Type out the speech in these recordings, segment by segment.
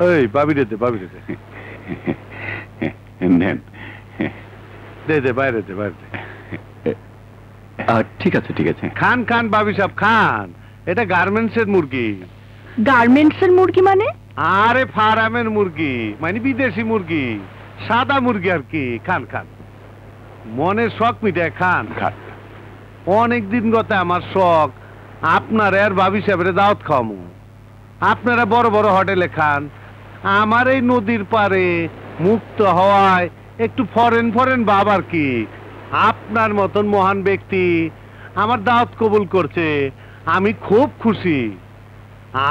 ওই ভাবি রে দে নেন। দে বাইরে দে বাইরে। ঠিক আছে ঠিক আছে। খান ভাবি সাহেব খান, এটা গার্মেন্টসের মুরগি। গার্মেন্টসের মুরগি মানে? আরে ফার্মের মুরগি, মানে বিদেশি মুরগি, সাদা মুরগি আর কি। খান মনের শখ মিটায় খান। অনেকদিন গত আমার শখ আপনার আর ভাবি সাহেবের দাওয়াত খাওয়ামু। আপনারা বড় বড় হোটেলে খান, আমার এই নদীর পারে মুক্ত হওয়ায় একটু ফরেন ভাব আর কি। আপনার মতন মহান ব্যক্তি আমার দাওয়াত কবুল করছে, আমি খুব খুশি।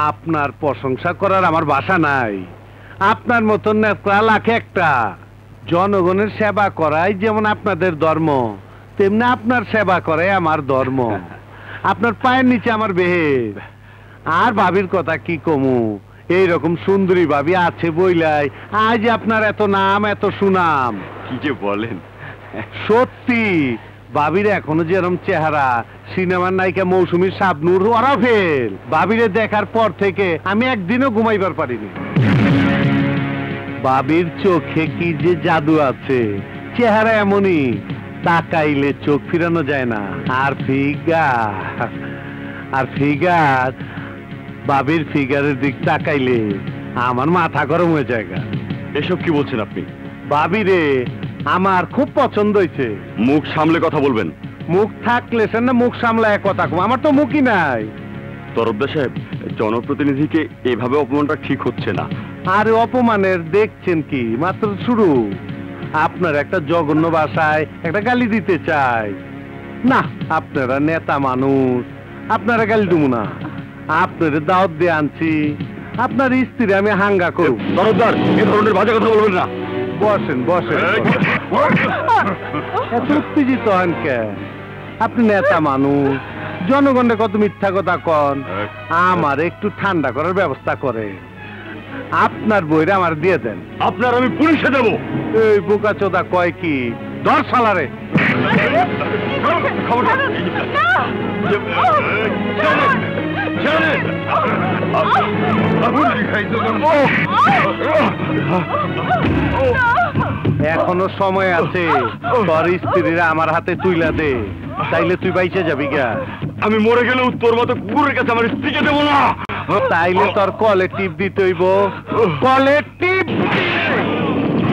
আপনার প্রশংসা করার আমার ভাষা নাই। আপনার মতন নেতা লাখে একটা। জনগণের সেবা করাই যেমন আপনাদের ধর্ম, তেমনি আপনার সেবা করাই আমার ধর্ম। আপনার পায়ের নিচে আমার বেহের। আর ভাবির কথা কি কমু, এইরকম সুন্দরী ভাবি আছে বইলাই আজ আপনার এত নাম এত সুনাম। কি যে বলেন! সত্যি ভাবির এখনো যেরকম চেহারা, সিনেমার নায়িকা মৌসুমী শাবনূর ওরা ফেল। ভাবিরে দেখার পর থেকে আমি একদিনও ঘুমাইবার পারিনি। ভাবির চোখে কি যে জাদু আছে, চেহারা এমনই তাকাইলে চোখ ফিরানো যায় না। আর ফিগার ভাবির ফিগারের দিক তাকাইলে আমার মাথা গরম হয়ে যায়। এসব কি বলছেন আপনি? ভাবিরে আমার খুব পছন্দ হয়েছে। মুখ সামলে কথা বলবেন। মুখ থাকলে সে না মুখ সামলায় কথা কম, আমার তো মুখই নাই। তরফদার সাহেব, জনপ্রতিনিধিকে এভাবে অপমানটা ঠিক হচ্ছে না। আরে অপমানের দেখছেন কি, মাত্র শুরু। আপনার একটা জঘন্য ভাষায় একটা গালি দিতে চাই না। আপনারা নেতা মানুষ, আপনারা গালি দেবো না। আপনার দাওয়াত দিয়ে আনছি, আপনার স্ত্রী আমি হাঙ্গা করব। তরফদার, এ ধরনের বাজে কথা বলবেন না। বসেন এত উত্তেজিত হন কে? আপনি নেতা মানুষ, জনগণের কত মিথ্যা কথা কন। আমার একটু ঠান্ডা করার ব্যবস্থা করে আপনার বইরা আমার দিয়ে দেন। আপনার আমি পুলিশে দেবো। এই বোকা চোদা কয় কি, ধর শালারে। এখনো সময় আছে, তোর স্ত্রীরা আমার হাতে তুইলা দে, তাইলে তুই বাইচে যাবি গা। আমি মরে গেলেও তোর মতো কুকুরের কাছে আমার স্ত্রীকে দেবো না। তাইলে তোর কলে টিপ দিতে হইব। কলে টিপ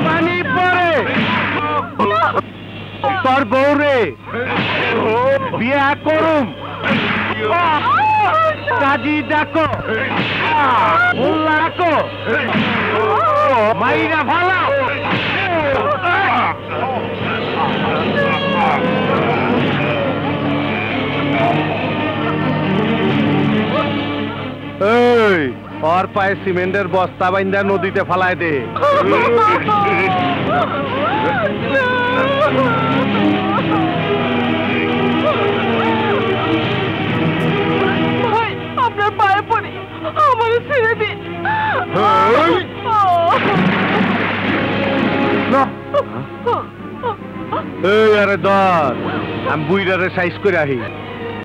পানি পরে তোর বউরে বিয়া করুম। কাজী ডাকো, ডাকো, মাইরা ভালো। এই ওর পায়ে সিমেন্টের বস্তা বাইন্দা নদীতে ফালায় দে। আপনার পায়ে পড়ি, আমার ছেড়ে দিন। এই আরে ধর, আমি বুইরারে সাইজ করে আহি।